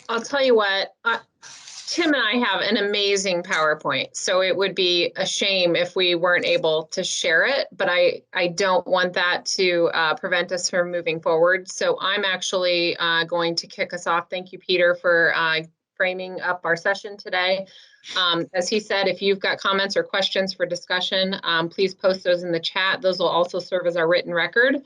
I'll tell you what, Tim and I have an amazing PowerPoint, so it would be a shame if we weren't able to share it, but I don't want that to prevent us from moving forward. So I'm actually going to kick us off. Thank you, Peter, for framing up our session today. As he said, if you've got comments or questions for discussion, please post those in the chat. Those will also serve as our written record.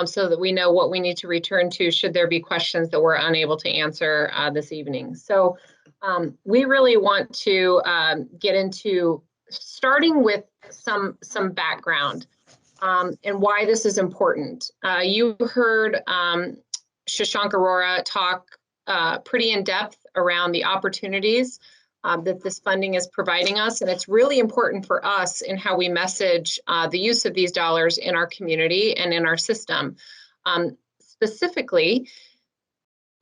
So that we know what we need to return to should there be questions that we're unable to answer this evening. So we really want to get into starting with some background and why this is important. You heard Shashank Arora talk pretty in depth around the opportunities that this funding is providing us. And it's really important for us in how we message the use of these dollars in our community and in our system. Specifically,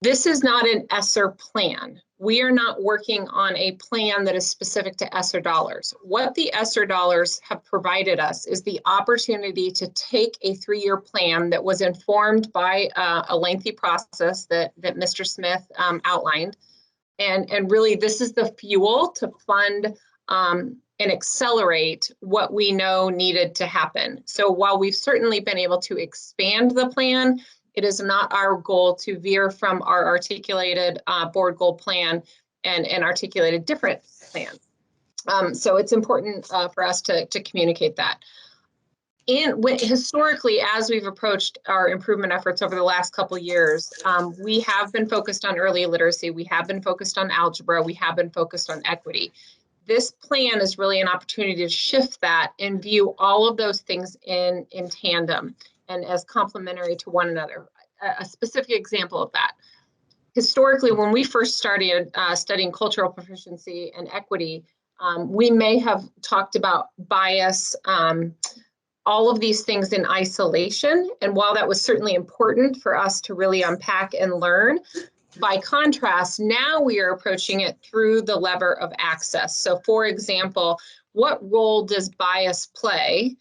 this is not an ESSER plan. We are not working on a plan that is specific to ESSER dollars. What the ESSER dollars have provided us is the opportunity to take a 3-year plan that was informed by a lengthy process that Mr. Smith outlined. And really, this is the fuel to fund and accelerate what we know needed to happen. So while we've certainly been able to expand the plan, it is not our goal to veer from our articulated board goal plan and articulate a different plan. So it's important for us to communicate that. Historically, as we've approached our improvement efforts over the last couple of years, we have been focused on early literacy, we have been focused on algebra, we have been focused on equity. This plan is really an opportunity to shift that and view all of those things in tandem and as complementary to one another. A specific example of that. Historically, when we first started studying cultural proficiency and equity, we may have talked about bias, all of these things in isolation. And while that was certainly important for us to really unpack and learn, by contrast, now we are approaching it through the lever of access. So for example, what role does bias play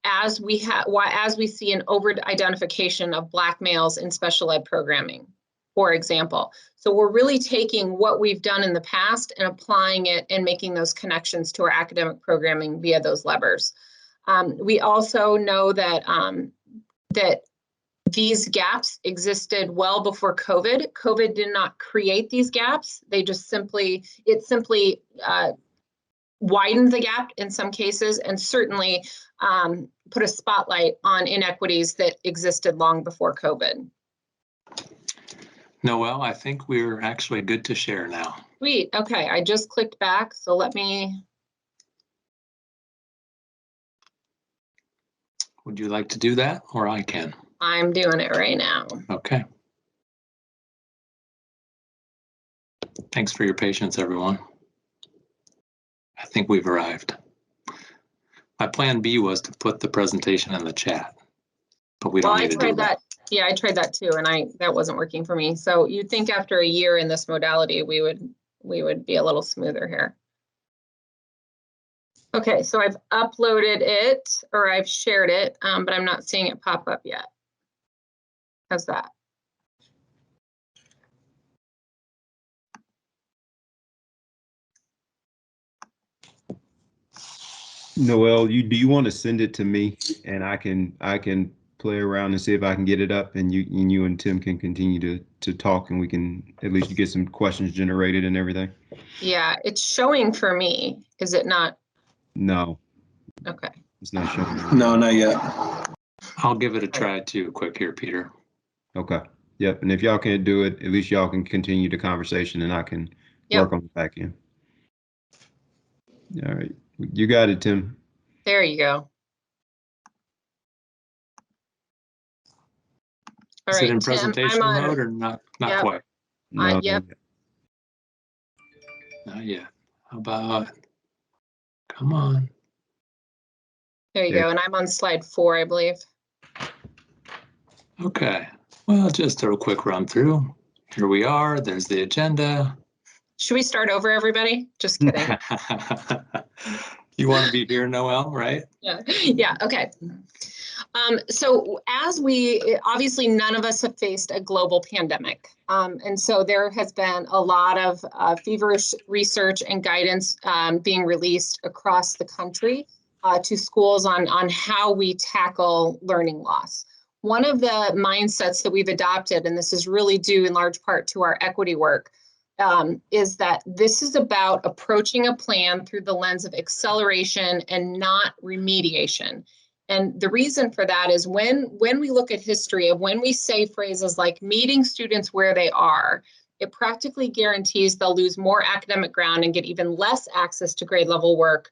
as we see an over-identification of Black males in special ed programming, for example? So we're really taking what we've done in the past and applying it and making those connections to our academic programming via those levers. We also know that that these gaps existed well before COVID. COVID did not create these gaps. They just simply widened the gap in some cases, and certainly put a spotlight on inequities that existed long before COVID. Noelle, I think we're actually good to share now. Sweet. Okay, I just clicked back, so let me. Would you like to do that, or I can? I'm doing it right now. Okay. Thanks for your patience, everyone. I think we've arrived. My plan B was to put the presentation in the chat, but we don't need to do that. Yeah, I tried that too, and that wasn't working for me. So you'd think after a year in this modality, we would be a little smoother here. Okay, so I've uploaded it, or I've shared it, but I'm not seeing it pop up yet. How's that? Noelle, do you want to send it to me, and I can play around and see if I can get it up, and you and Tim can continue to talk, and we can at least get some questions generated and everything. Yeah, it's showing for me. Is it not? No. Okay. It's not showing. No, not yet. I'll give it a try too, quick here, Peter. Okay. Yep. And if y'all can't do it, at least y'all can continue the conversation, and I can work on the back end. All right. You got it, Tim. There you go. All Is right, it in Tim, presentation mode or not? Not yep. quite. No. Yep. Not yet. How about? Come on. There you go. And I'm on slide 4, I believe. Okay. Well, just a quick run through. Here we are. There's the agenda. Should we start over, everybody? Just kidding. You want to be here, Noelle, right? Yeah. Yeah. Okay. So as obviously none of us have faced a global pandemic. And so there has been a lot of feverish research and guidance being released across the country to schools on how we tackle learning loss. One of the mindsets that we've adopted, and this is really due in large part to our equity work, is that this is about approaching a plan through the lens of acceleration and not remediation. And the reason for that is when we look at history of when we say phrases like meeting students where they are, it practically guarantees they'll lose more academic ground and get even less access to grade level work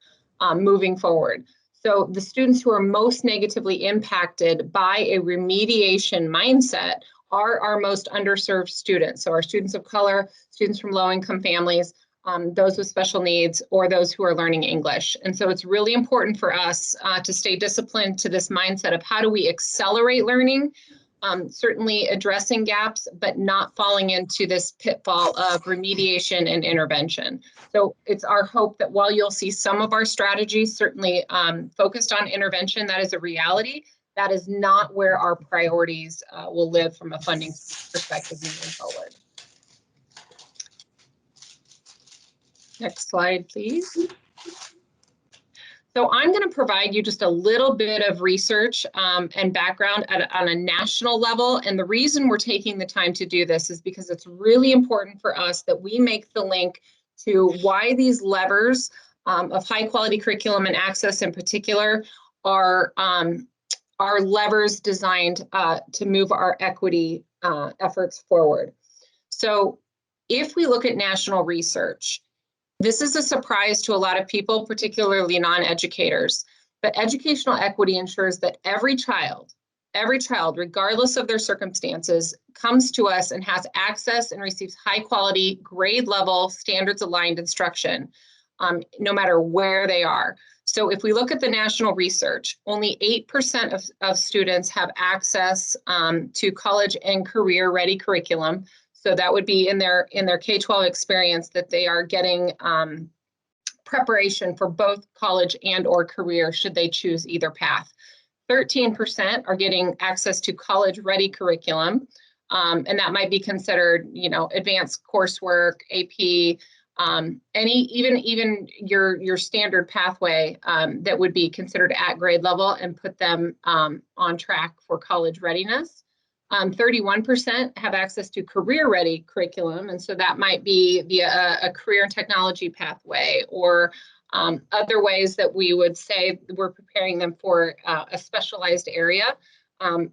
moving forward. So the students who are most negatively impacted by a remediation mindset are our most underserved students. So our students of color, students from low-income families, those with special needs, or those who are learning English. And so it's really important for us to stay disciplined to this mindset of how do we accelerate learning, certainly addressing gaps, but not falling into this pitfall of remediation and intervention. So it's our hope that while you'll see some of our strategies certainly focused on intervention, that is a reality. That is not where our priorities will live from a funding perspective moving forward. Next slide, please. So I'm going to provide you just a little bit of research and background on a national level. And the reason we're taking the time to do this is because it's really important for us that we make the link to why these levers of high quality curriculum and access in particular are levers designed to move our equity efforts forward. So if we look at national research, this is a surprise to a lot of people, particularly non-educators, but educational equity ensures that every child, regardless of their circumstances, comes to us and has access and receives high quality, grade level, standards aligned instruction, no matter where they are. So if we look at the national research, only 8% of students have access to college and career ready curriculum. So that would be in their K-12 experience that they are getting preparation for both college and or career should they choose either path. 13% are getting access to college ready curriculum. And that might be considered, advanced coursework, AP, even your standard pathway that would be considered at grade level and put them on track for college readiness. 31% have access to career-ready curriculum, and so that might be via a career and technology pathway or other ways that we would say we're preparing them for a specialized area,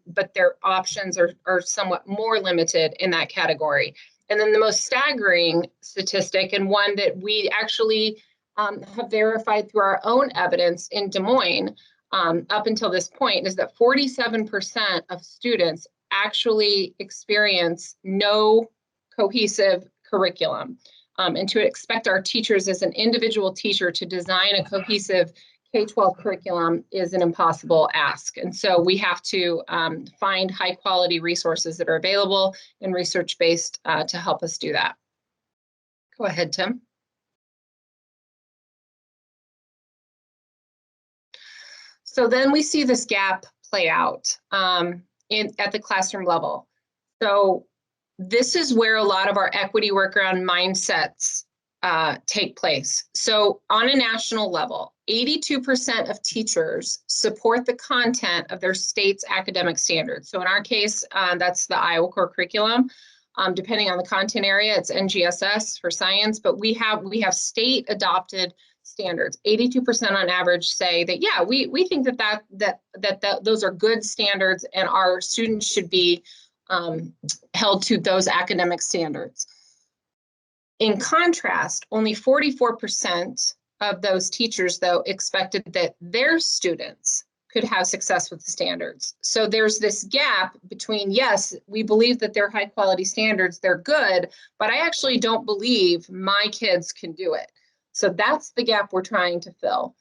but their options are somewhat more limited in that category. And then the most staggering statistic, and one that we actually have verified through our own evidence in Des Moines up until this point, is that 47% of students actually experience no cohesive curriculum. And to expect our teachers as an individual teacher to design a cohesive K-12 curriculum is an impossible ask. And so we have to find high quality resources that are available and research-based to help us do that. Go ahead, Tim. So then we see this gap play out at the classroom level. So this is where a lot of our equity work around mindsets take place. So on a national level, 82% of teachers support the content of their state's academic standards. So in our case, that's the Iowa core curriculum. Depending on the content area, it's NGSS for science, but we have state adopted standards. 82% on average say that, yeah, we think that those are good standards and our students should be held to those academic standards. In contrast, only 44% of those teachers, though, expected that their students could have success with the standards. So there's this gap between, yes, we believe that they're high quality standards, they're good, but I actually don't believe my kids can do it. So that's the gap we're trying to fill.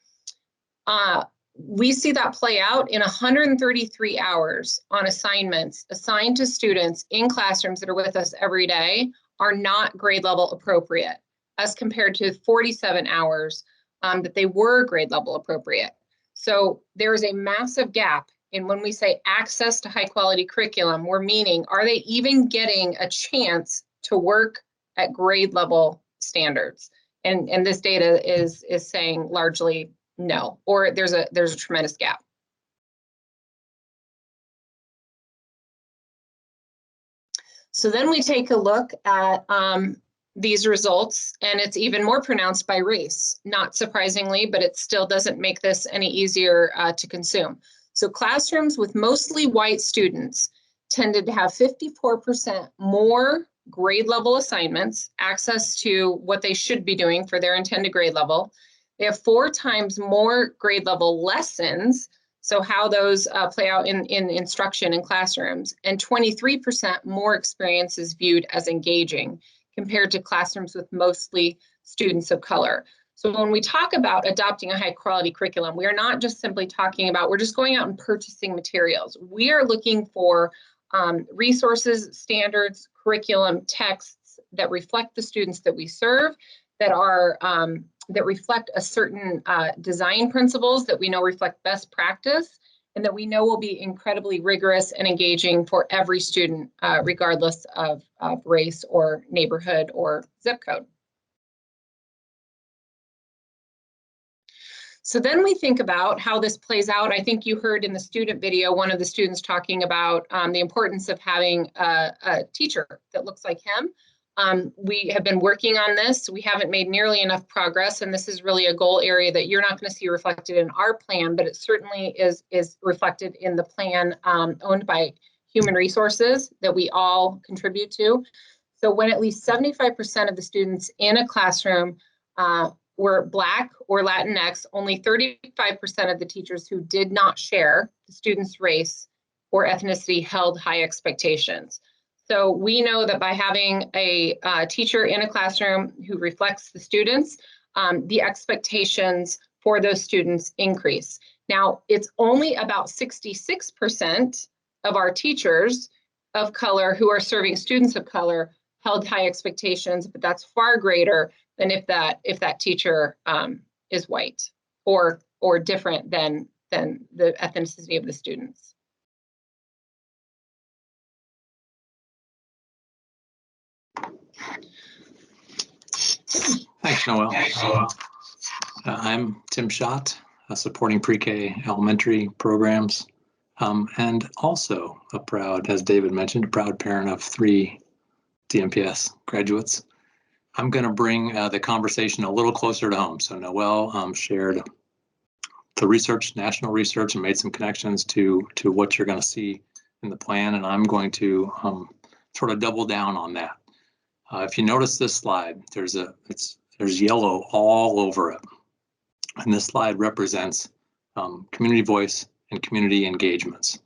We see that play out in 133 hours on assignments assigned to students in classrooms that are with us every day are not grade level appropriate, as compared to 47 hours that they were grade level appropriate. So there is a massive gap And when we say access to high quality curriculum, we're meaning, are they even getting a chance to work at grade level standards? And this data is saying largely no, or there's a tremendous gap. So then we take a look at these results, and it's even more pronounced by race, not surprisingly, but it still doesn't make this any easier to consume. So classrooms with mostly white students tended to have 54% more grade level assignments, access to what they should be doing for their intended grade level. They have 4 times more grade level lessons, so how those play out in instruction in classrooms, and 23% more experiences viewed as engaging compared to classrooms with mostly students of color. So when we talk about adopting a high quality curriculum, we are not just simply talking about, we're just going out and purchasing materials. We are looking for resources, standards, curriculum, texts that reflect the students that we serve, that are that reflect a certain design principles that we know reflect best practice, and that we know will be incredibly rigorous and engaging for every student, regardless of race or neighborhood or zip code. So then we think about how this plays out. I think you heard in the student video, one of the students talking about the importance of having a teacher that looks like him. We have been working on this. We haven't made nearly enough progress, and this is really a goal area that you're not going to see reflected in our plan, but it certainly is reflected in the plan owned by Human Resources that we all contribute to. So when at least 75% of the students in a classroom were Black or Latinx, only 35% of the teachers who did not share the student's race or ethnicity held high expectations. So we know that by having a teacher in a classroom who reflects the students, the expectations for those students increase. Now, it's only about 66% of our teachers of color who are serving students of color held high expectations, but that's far greater than if that teacher is white or different than the ethnicity of the students. Thanks, Noelle. I'm Tim Schott, supporting pre-K elementary programs, and also a proud, as David mentioned, a proud parent of 3 DMPS graduates. I'm going to bring the conversation a little closer to home. So Noelle shared the research, national research, and made some connections to what you're going to see in the plan, and I'm going to sort of double down on that. If you notice this slide, there's yellow all over it. And this slide represents community voice and community engagements.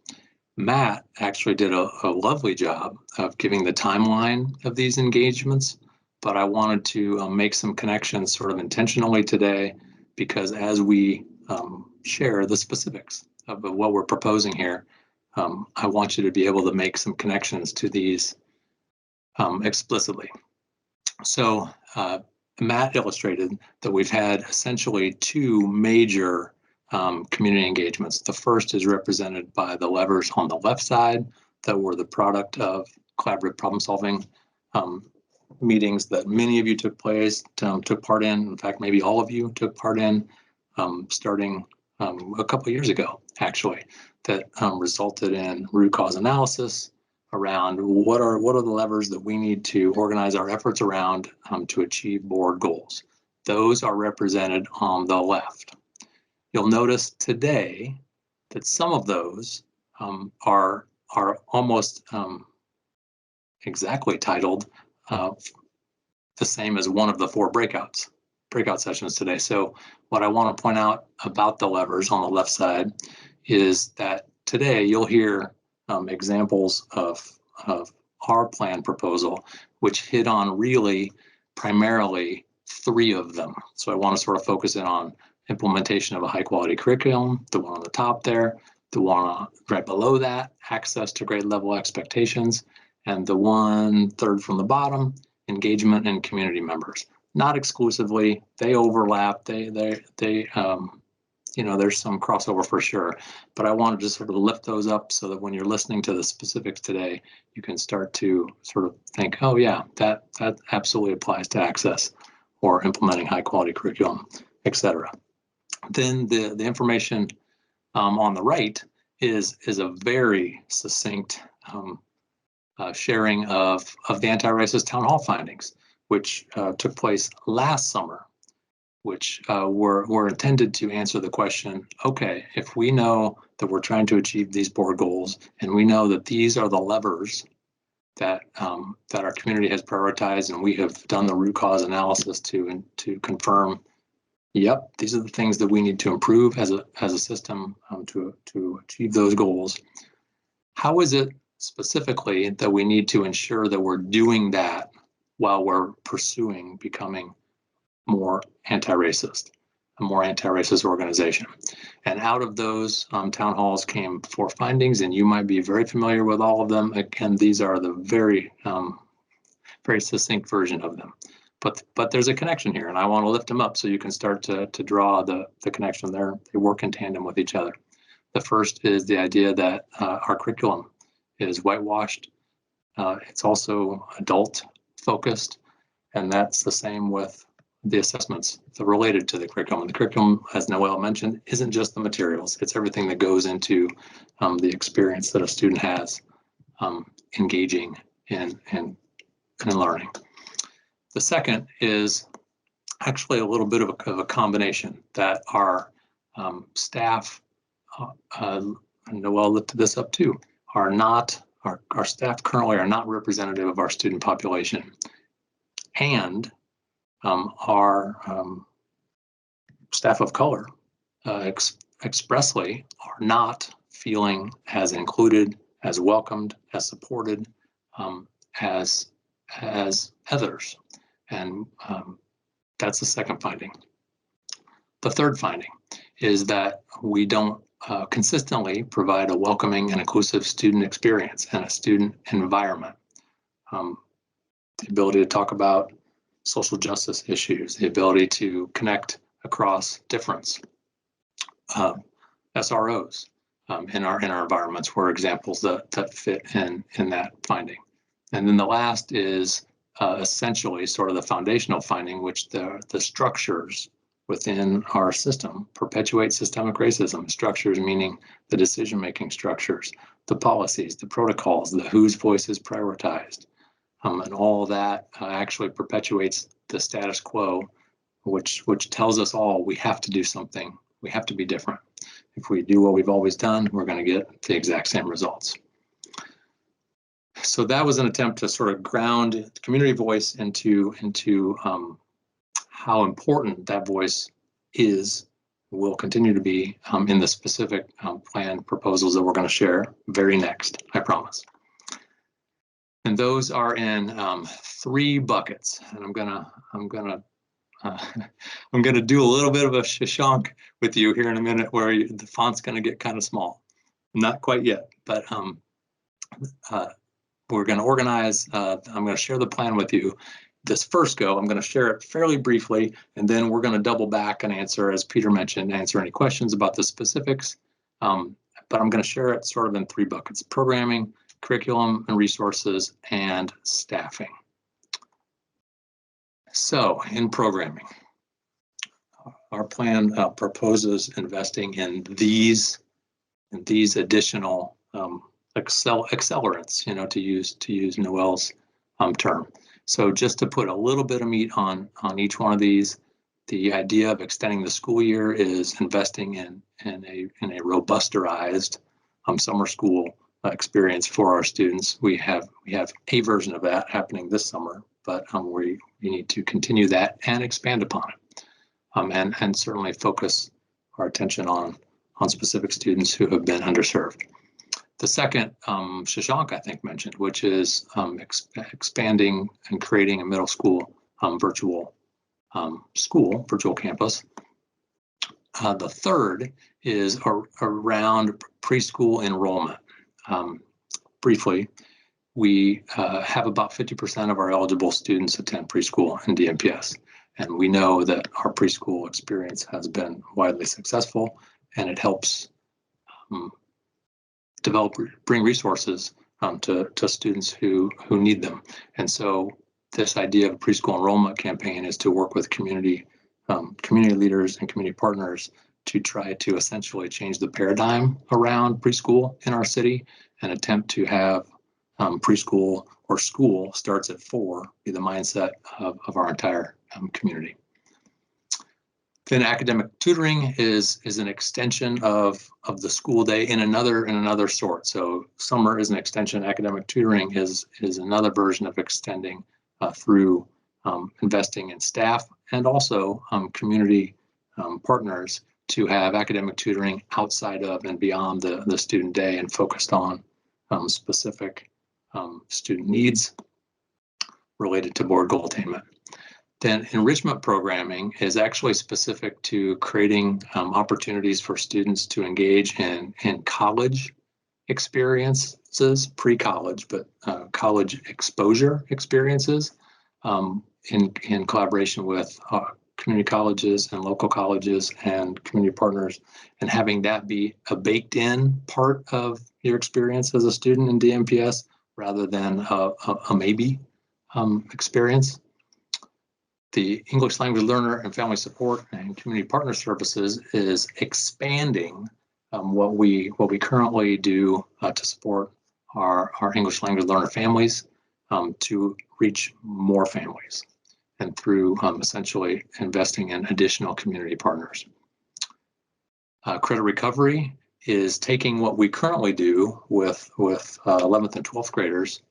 Matt actually did a lovely job of giving the timeline of these engagements, but I wanted to make some connections sort of intentionally today, because as we share the specifics of what we're proposing here, I want you to be able to make some connections to these explicitly. So Matt illustrated that we've had essentially 2 major community engagements. The first is represented by the levers on the left side that were the product of collaborative problem solving meetings that many of you took part in. In fact, maybe all of you took part in starting a couple of years ago, actually, that resulted in root cause analysis around what are the levers that we need to organize our efforts around to achieve board goals. Those are represented on the left. You'll notice today that some of those are almost exactly titled the same as one of the 4 breakout sessions today. So what I want to point out about the levers on the left side is that today you'll hear examples of our plan proposal, which hit on really primarily 3 of them. So I want to sort of focus in on implementation of a high quality curriculum, the one on the top there, the one right below that, access to grade level expectations, and the 1/3 from the bottom, engagement and community members. Not exclusively, they overlap, they there's some crossover for sure, but I wanted to sort of lift those up so that when you're listening to the specifics today, you can start to sort of think, oh yeah, that absolutely applies to access or implementing high quality curriculum, etc. Then the information on the right is a very succinct sharing of the anti-racist town hall findings, which took place last summer, which were intended to answer the question, okay, if we know that we're trying to achieve these board goals, and we know that these are the levers that our community has prioritized, and we have done the root cause analysis to confirm, yep, these are the things that we need to improve as a system to achieve those goals. How is it specifically that we need to ensure that we're doing that while we're pursuing becoming more anti-racist, a more anti-racist organization? And out of those town halls came 4 findings, and you might be very familiar with all of them. Again, these are the very succinct version of them. But there's a connection here, and I want to lift them up so you can start to draw the connection there. They work in tandem with each other. The first is the idea that our curriculum is whitewashed. It's also adult focused, and that's the same with the assessments that are related to the curriculum. And the curriculum, as Noelle mentioned, isn't just the materials. It's everything that goes into the experience that a student has engaging in learning. The second is actually a little bit of a combination that our staff, and Noelle lifted this up too, are not, our staff currently are not representative of our student population. And our staff of color expressly are not feeling as included, as welcomed, as supported as others. And that's the second finding. The third finding is that we don't consistently provide a welcoming and inclusive student experience and a student environment. The ability to talk about social justice issues, the ability to connect across difference. SROs in our environments were examples that fit in that finding. And then the last is essentially sort of the foundational finding, which the structures within our system perpetuate systemic racism. Structures meaning the decision-making structures, the policies, the protocols, the whose voice is prioritized. And all that actually perpetuates the status quo, which tells us all we have to do something. We have to be different. If we do what we've always done, we're going to get the exact same results. So that was an attempt to sort of ground community voice into how important that voice is, will continue to be in the specific plan proposals that we're going to share very next, I promise. And those are in 3 buckets. And I'm gonna do a little bit of a shishonk with you here in a minute, where the font's going to get kind of small. Not quite yet, but we're going to organize. I'm going to share the plan with you. This first go, I'm going to share it fairly briefly, and then we're going to double back and answer, as Peter mentioned, answer any questions about the specifics. But I'm going to share it sort of in 3 buckets: programming, curriculum and resources, and staffing. So in programming, our plan proposes investing in these additional accelerants, to use Noelle's term. So just to put a little bit of meat on each one of these, the idea of extending the school year is investing in a robusterized summer school experience for our students. We have a version of that happening this summer, but we need to continue that and expand upon it, and certainly focus our attention on specific students who have been underserved. The second, Shashank, I think, mentioned, which is expanding and creating a middle school virtual campus. The third is around preschool enrollment. Briefly, we have about 50% of our eligible students attend preschool in DMPS. And we know that our preschool experience has been widely successful, and it helps bring resources to students who need them. And so this idea of a preschool enrollment campaign is to work with community leaders and community partners to try to essentially change the paradigm around preschool in our city and attempt to have preschool or school starts at 4 be the mindset of our entire community. Then academic tutoring is an extension of the school day in another sort. So summer is an extension. Academic tutoring is another version of extending through investing in staff and also community partners to have academic tutoring outside of and beyond the student day and focused on specific student needs related to board goal attainment. Then enrichment programming is actually specific to creating opportunities for students to engage in college experiences, pre-college, but college exposure experiences in collaboration with community colleges and local colleges and community partners, and having that be a baked-in part of your experience as a student in DMPS rather than a maybe experience. The English language learner and family support and community partner services is expanding what we currently do to support our English language learner families to reach more families and through essentially investing in additional community partners. Credit recovery is taking what we currently do with 11th and 12th graders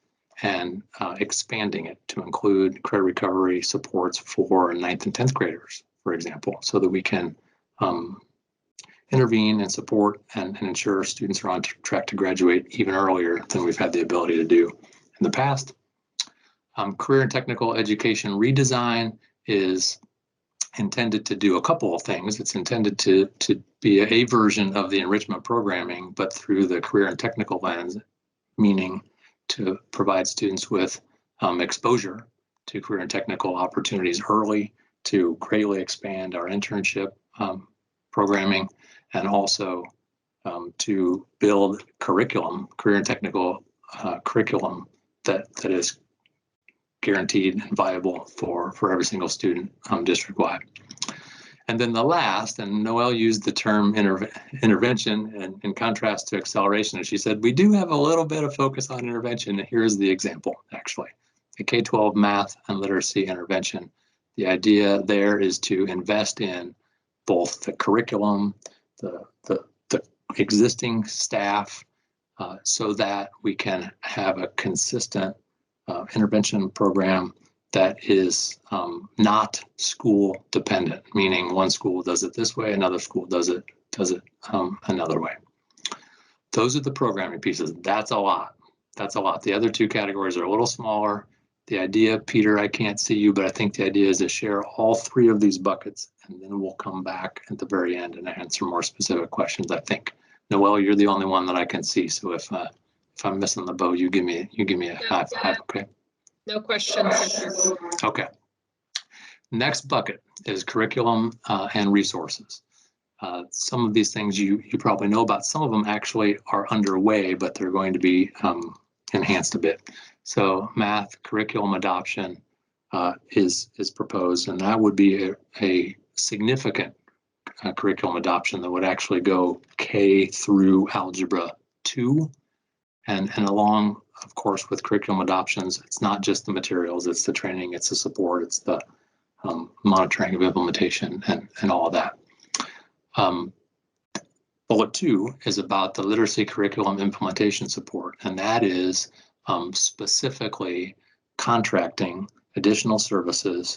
and expanding it to include credit recovery supports for 9th and 10th graders, for example, so that we can intervene and support and ensure students are on track to graduate even earlier than we've had the ability to do in the past. Career and technical education redesign is intended to do a couple of things. It's intended to be a version of the enrichment programming, but through the career and technical lens, meaning to provide students with exposure to career and technical opportunities early, to greatly expand our internship programming, and also to build curriculum, career and technical curriculum that is guaranteed and viable for every single student district-wide. And then the last, and Noelle used the term intervention in contrast to acceleration, and she said, we do have a little bit of focus on intervention. And here's the example, actually. The K-12 math and literacy intervention. The idea there is to invest in both the curriculum, the existing staff, so that we can have a consistent intervention program that is not school dependent, meaning one school does it this way, another school does it another way. Those are the programming pieces. That's a lot. That's a lot. The other two categories are a little smaller. The idea, Peter, I can't see you, but I think the idea is to share all three of these buckets, and then we'll come back at the very end and answer more specific questions, I think. Noelle, you're the only one that I can see, so if I'm missing the boat, you give me a high five, okay? No questions. Okay. Next bucket is curriculum and resources. Some of these things you probably know about. Some of them actually are underway, but they're going to be enhanced a bit. So math curriculum adoption is proposed, and that would be a significant curriculum adoption that would actually go K through Algebra 2, and along, of course, with curriculum adoptions, it's not just the materials, it's the training, it's the support, it's the monitoring of implementation and all of that. Bullet 2 is about the literacy curriculum implementation support, and that is specifically contracting additional services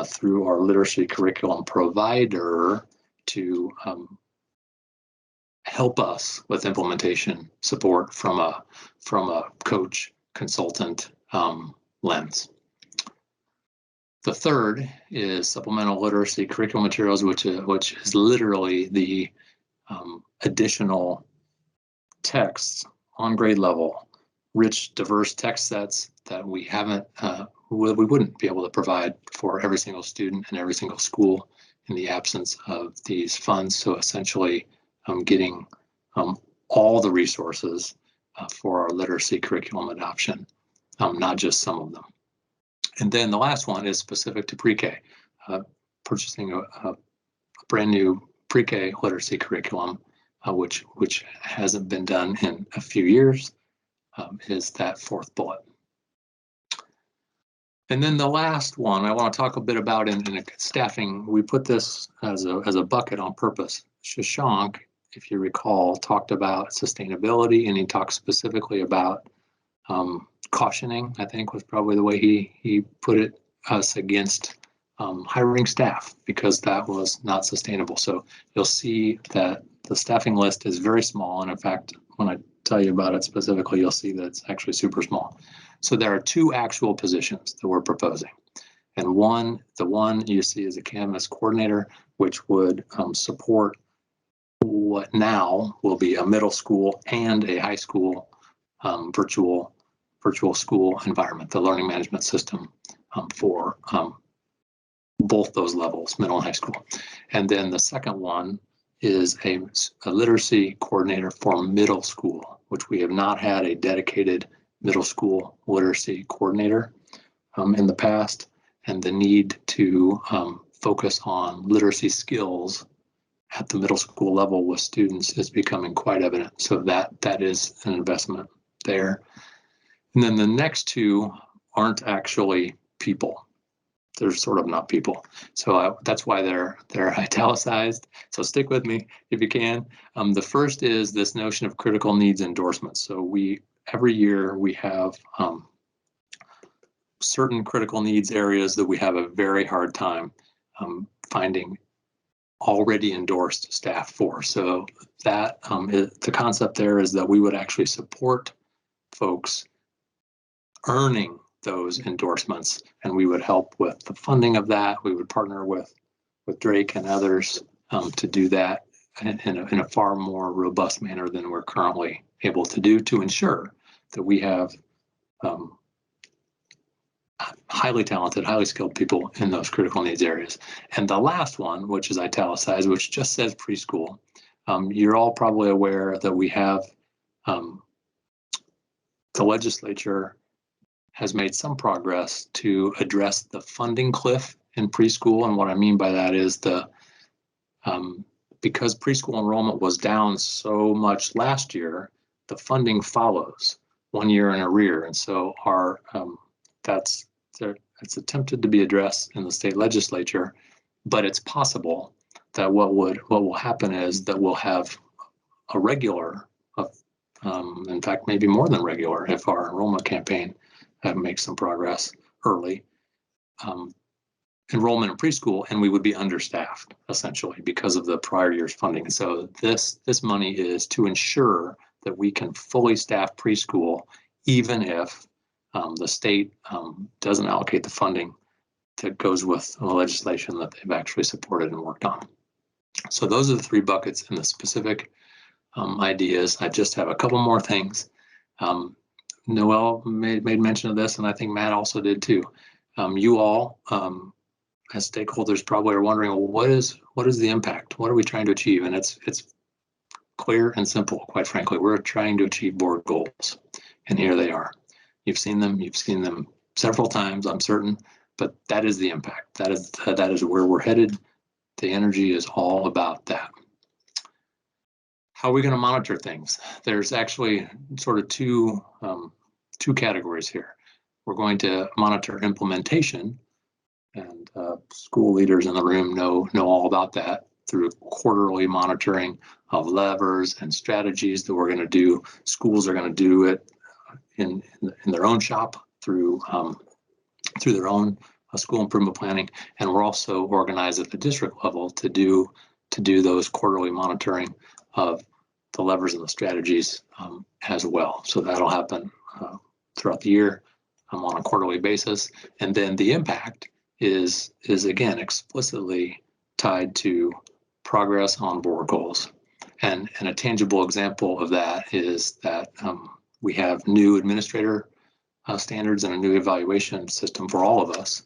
through our literacy curriculum provider to help us with implementation support from a coach consultant lens. The third is supplemental literacy curriculum materials, which is literally the additional texts on grade level, rich, diverse text sets that we haven't we wouldn't be able to provide for every single student and every single school in the absence of these funds. So essentially getting all the resources for our literacy curriculum adoption, not just some of them. And then the last one is specific to pre-K, purchasing a brand new pre-K literacy curriculum, which hasn't been done in a few years, is that fourth bullet. And then the last one I want to talk a bit about in staffing. We put this as a bucket on purpose. Shashank, if you recall, talked about sustainability, and he talked specifically about cautioning, I think was probably the way he put it, us against hiring staff, because that was not sustainable. So you'll see that the staffing list is very small. And in fact, when I tell you about it specifically, you'll see that it's actually super small. So there are two actual positions that we're proposing. And the one you see is a Canvas coordinator, which would support what now will be a middle school and a high school virtual school environment, the learning management system for both those levels, middle and high school. And then the second one is a literacy coordinator for middle school, which we have not had a dedicated middle school literacy coordinator in the past, and the need to focus on literacy skills at the middle school level with students is becoming quite evident. So that is an investment there. And then the next two aren't actually people. They're sort of not people. So that's why they're italicized. So stick with me if you can. The first is this notion of critical needs endorsements. So every year we have certain critical needs areas that we have a very hard time finding already endorsed staff for. So that the concept there is that we would actually support folks earning those endorsements, and we would help with the funding of that. We would partner with Drake and others to do that in a far more robust manner than we're currently able to do, to ensure that we have highly talented, highly skilled people in those critical needs areas. And the last one, which is italicized, which just says preschool, you're all probably aware that we have the legislature has made some progress to address the funding cliff in preschool. And what I mean by that is because preschool enrollment was down so much last year, the funding follows 1 year in arrear. And so it's attempted to be addressed in the state legislature, but it's possible that what will happen is that we'll have a regular, in fact, maybe more than regular, if our enrollment campaign makes some progress early, enrollment in preschool, and we would be understaffed essentially because of the prior year's funding. So this money is to ensure that we can fully staff preschool, even if the state doesn't allocate the funding that goes with the legislation that they've actually supported and worked on. So those are the three buckets and the specific ideas. I just have a couple more things. Noelle made mention of this, and I think Matt also did too. You all, as stakeholders, probably are wondering, well, what is the impact? What are we trying to achieve? And it's clear and simple, quite frankly. We're trying to achieve board goals, and here they are. You've seen them several times, I'm certain, but that is the impact. That is where we're headed. The energy is all about that. How are we going to monitor things? There's actually sort of two categories here. We're going to monitor implementation, and school leaders in the room know all about that through quarterly monitoring of levers and strategies that we're going to do. Schools are going to do it in their own shop through their own school improvement planning, and we're also organized at the district level to do those quarterly monitoring of the levers and the strategies as well. So that'll happen throughout the year on a quarterly basis, and then the impact is again explicitly tied to progress on board goals. And a tangible example of that is that we have new administrator standards and a new evaluation system for all of us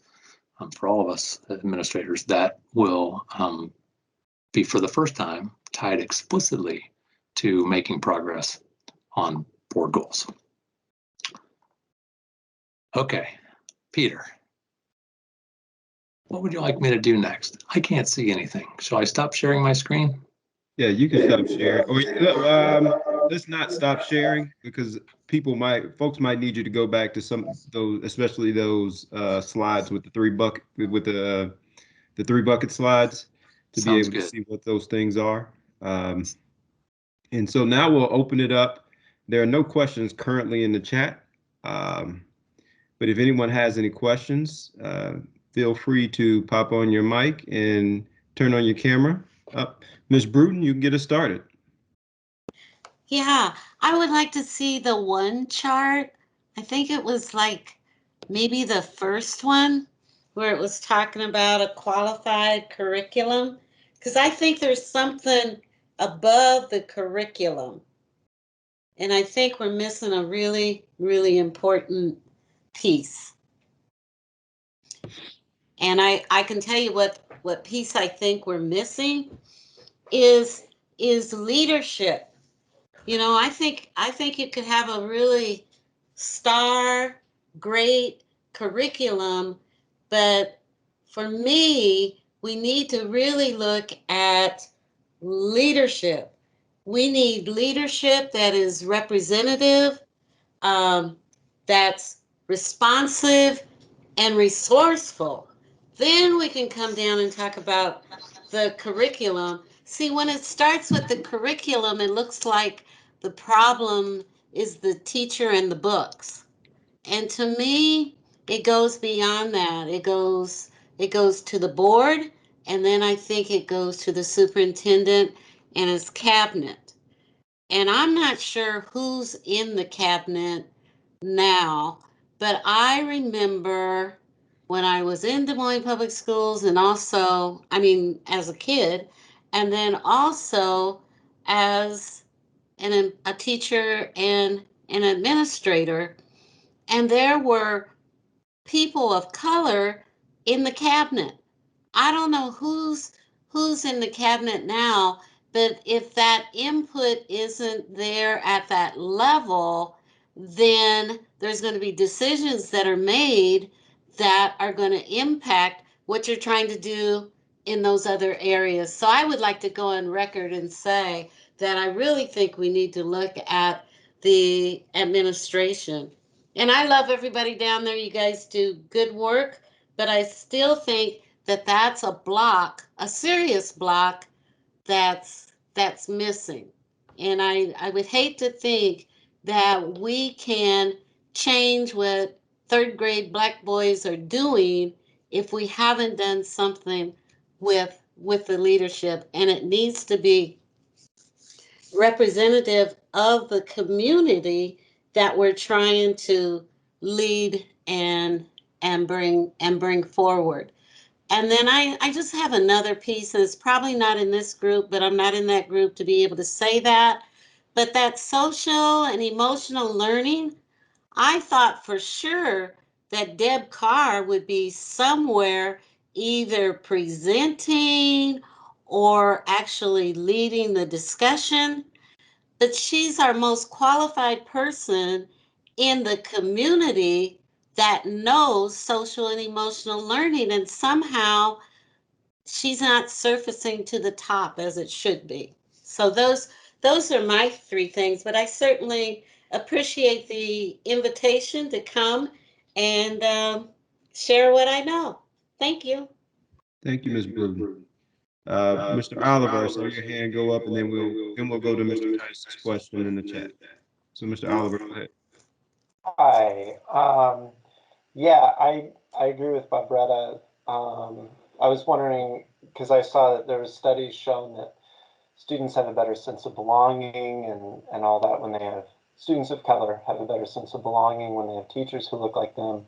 administrators that will be for the first time tied explicitly to making progress on board goals. Okay, Peter, what would you like me to do next? I can't see anything. Shall I stop sharing my screen? Yeah, you can stop sharing. Or let's not stop sharing because folks might need you to go back to some those, especially those slides with the three bucket slides to be able to see what those things are. And so now we'll open it up. There are no questions currently in the chat. But if anyone has any questions, feel free to pop on your mic and turn on your camera. Ms. Bruton, you can get us started. Yeah, I would like to see the one chart. I think it was like maybe the first one where it was talking about a qualified curriculum, because I think there's something above the curriculum. And I think we're missing a really, really important piece. And I can tell you what piece I think we're missing is leadership. You know, I think you could have a really great curriculum, but for me, we need to really look at leadership. We need leadership that is representative, that's responsive and resourceful. Then we can come down and talk about the curriculum. See, when it starts with the curriculum, it looks like the problem is the teacher and the books. And to me, it goes beyond that. It goes to the board, and then I think it goes to the superintendent and his cabinet. And I'm not sure who's in the cabinet now, but I remember when I was in Des Moines Public Schools, and also, as a kid, and then also as a teacher and an administrator, and there were people of color in the cabinet. I don't know who's in the cabinet now, but if that input isn't there at that level, then there's going to be decisions that are made that are going to impact what you're trying to do in those other areas. So I would like to go on record and say that I really think we need to look at the administration. And I love everybody down there. You guys do good work, but I still think that that's a serious block that's missing. And I would hate to think that we can change what third grade black boys are doing if we haven't done something with the leadership. And it needs to be representative of the community that we're trying to lead and bring forward. And then I just have another piece that's probably not in this group, but I'm not in that group to be able to say that. But that social and emotional learning, I thought for sure that Deb Carr would be somewhere either presenting or actually leading the discussion. But she's our most qualified person in the community that knows social and emotional learning, and somehow she's not surfacing to the top as it should be. So those are my three things, but I certainly appreciate the invitation to come and share what I know. Thank you. Thank you, Ms. Bruton. Mr. Oliver, I saw your hand go up, and then we'll go to Mr. Tice's question in the chat. So, Mr. Oliver, go ahead. Hi. Yeah, I agree with Bobretta. I was wondering, because I saw that there were studies showing that students have a better sense of belonging and all that when they have students of color have a better sense of belonging when they have teachers who look like them.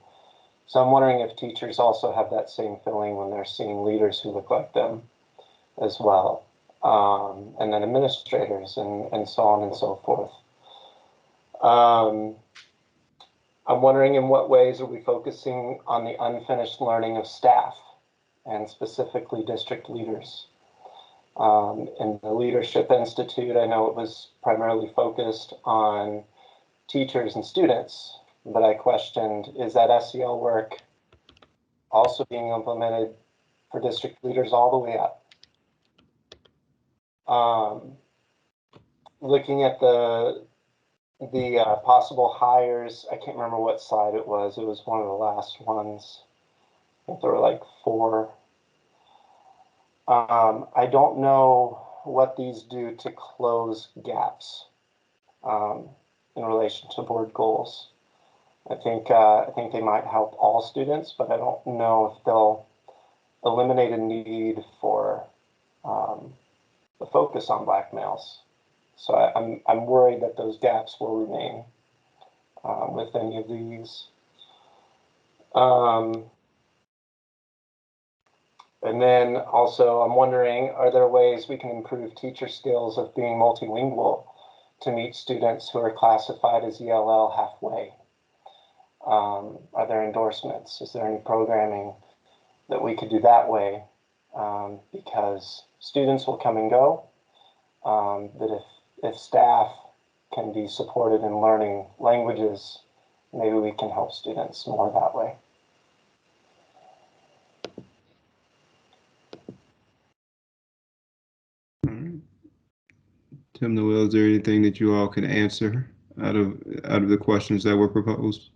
So I'm wondering if teachers also have that same feeling when they're seeing leaders who look like them as well, and then administrators and so on and so forth. I'm wondering, in what ways are we focusing on the unfinished learning of staff, and specifically district leaders? In the Leadership Institute, I know it was primarily focused on teachers and students, but I questioned, is that SEL work also being implemented for district leaders all the way up? Looking at the possible hires, I can't remember what slide it was. It was one of the last ones. I think there were like 4. I don't know what these do to close gaps in relation to board goals. I think they might help all students, but I don't know if they'll eliminate a need for the focus on Black males. So I'm worried that those gaps will remain with any of these. And then also, I'm wondering, are there ways we can improve teacher skills of being multilingual to meet students who are classified as ELL halfway? Are there endorsements? Is there any programming that we could do that way? Because students will come and go, but if staff can be supported in learning languages, maybe we can help students more that way. Tim Noel, is there anything that you all can answer out of the questions that were proposed?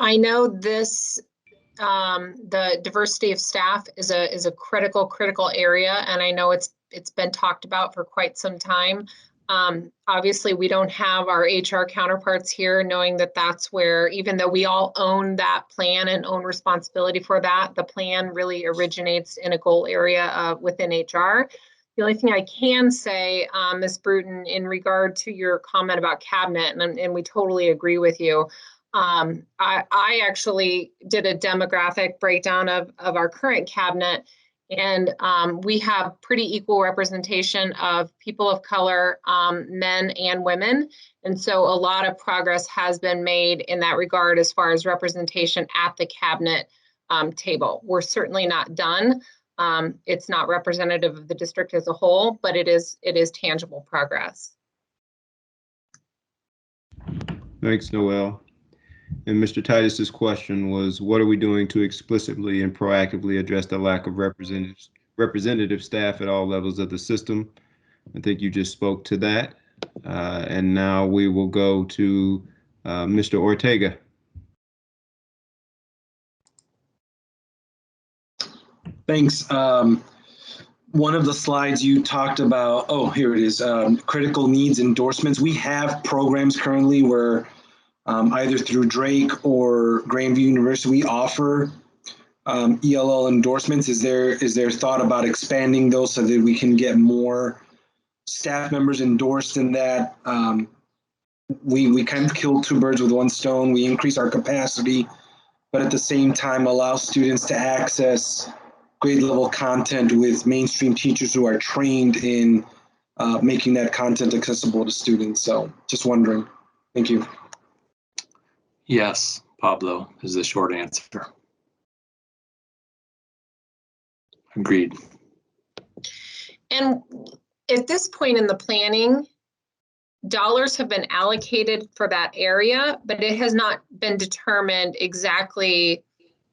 I know this, the diversity of staff is a critical area, and I know it's been talked about for quite some time. Obviously, we don't have our HR counterparts here, knowing that that's where, even though we all own that plan and own responsibility for that, the plan really originates in a goal area within HR. The only thing I can say, Ms. Bruton, in regard to your comment about cabinet, and we totally agree with you. I actually did a demographic breakdown of our current cabinet, and we have pretty equal representation of people of color, men and women. And so a lot of progress has been made in that regard as far as representation at the cabinet table. We're certainly not done. It's not representative of the district as a whole, but it is tangible progress. Thanks, Noel. And Mr. Titus's question was, what are we doing to explicitly and proactively address the lack of representative staff at all levels of the system? I think you just spoke to that. And now we will go to Mr. Ortega. Thanks. One of the slides you talked about, oh, here it is, critical needs endorsements. We have programs currently where either through Drake or Grandview University, we offer ELL endorsements. Is there thought about expanding those so that we can get more staff members endorsed in that? We kind of kill 2 birds with 1 stone. We increase our capacity, but at the same time allow students to access grade level content with mainstream teachers who are trained in making that content accessible to students. So just wondering. Thank you. Yes, Pablo, is the short answer. Agreed. And at this point in the planning, dollars have been allocated for that area, but it has not been determined exactly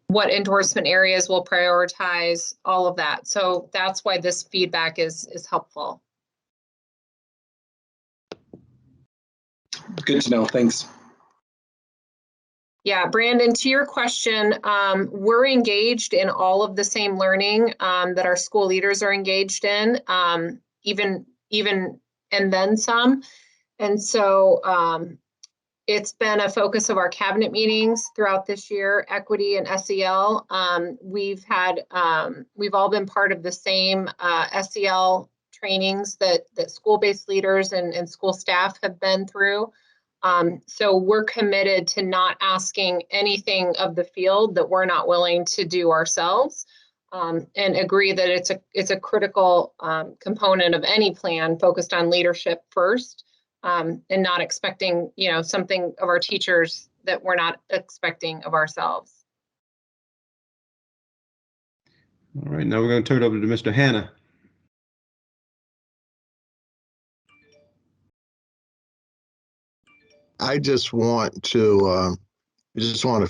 what endorsement areas will prioritize, all of that. So that's why this feedback is helpful. Good to know. Thanks. Yeah, Brandon, to your question, we're engaged in all of the same learning that our school leaders are engaged in, even and then some. And so it's been a focus of our cabinet meetings throughout this year, equity and SEL. We've all been part of the same SEL trainings that school-based leaders and school staff have been through. So we're committed to not asking anything of the field that we're not willing to do ourselves. and agree that it's a critical component of any plan focused on leadership first, and not expecting, something of our teachers that we're not expecting of ourselves. All right, now we're going to turn it over to Mr. Hanna. I just want to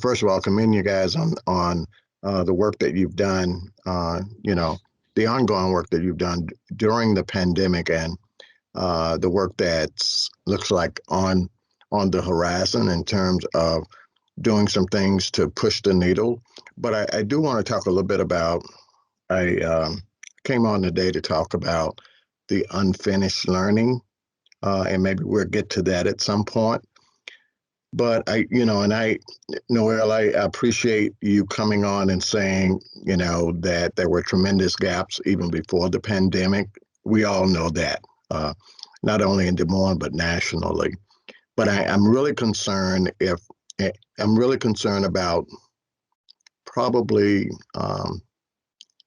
first of all commend you guys on the work that you've done, the ongoing work that you've done during the pandemic, and the work that looks like on the horizon in terms of doing some things to push the needle. But I do want to talk a little bit about, I came on today to talk about the unfinished learning, and maybe we'll get to that at some point. But Noelle, I appreciate you coming on and saying, that there were tremendous gaps even before the pandemic. We all know that, not only in Des Moines, but nationally. But I'm really concerned about probably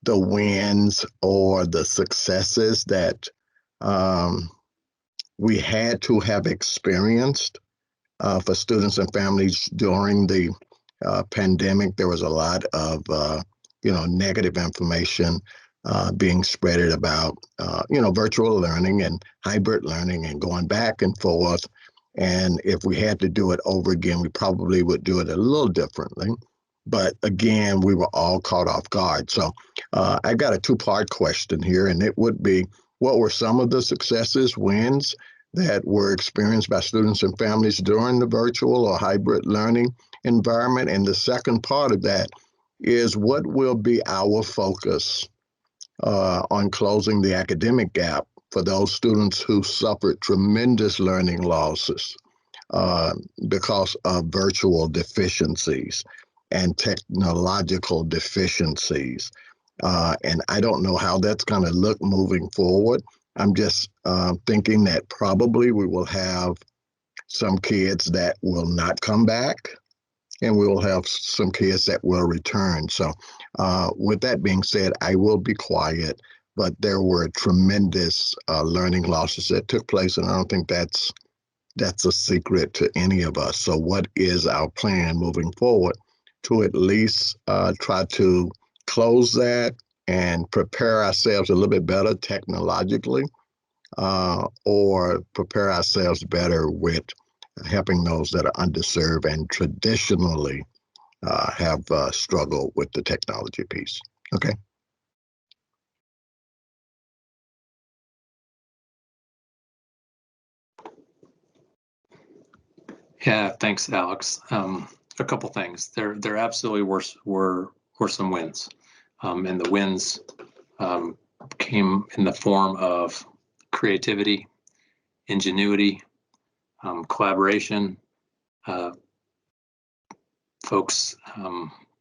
the wins or the successes that we had to have experienced for students and families during the pandemic. There was a lot of, negative information being spread about, virtual learning and hybrid learning and going back and forth. And if we had to do it over again, we probably would do it a little differently. But again, we were all caught off guard. So I got a two-part question here, and it would be, what were some of the successes, wins that were experienced by students and families during the virtual or hybrid learning environment? And the second part of that is, what will be our focus on closing the academic gap for those students who suffered tremendous learning losses because of virtual deficiencies and technological deficiencies? And I don't know how that's going to look moving forward. I'm just thinking that probably we will have some kids that will not come back, and we will have some kids that will return. So with that being said, I will be quiet, but there were tremendous learning losses that took place, and I don't think that's a secret to any of us. So what is our plan moving forward to at least try to close that and prepare ourselves a little bit better technologically, or prepare ourselves better with helping those that are underserved and traditionally have struggled with the technology piece? Okay. Yeah, thanks, Alex. A couple things. There absolutely were some wins, and the wins came in the form of creativity, ingenuity, collaboration, folks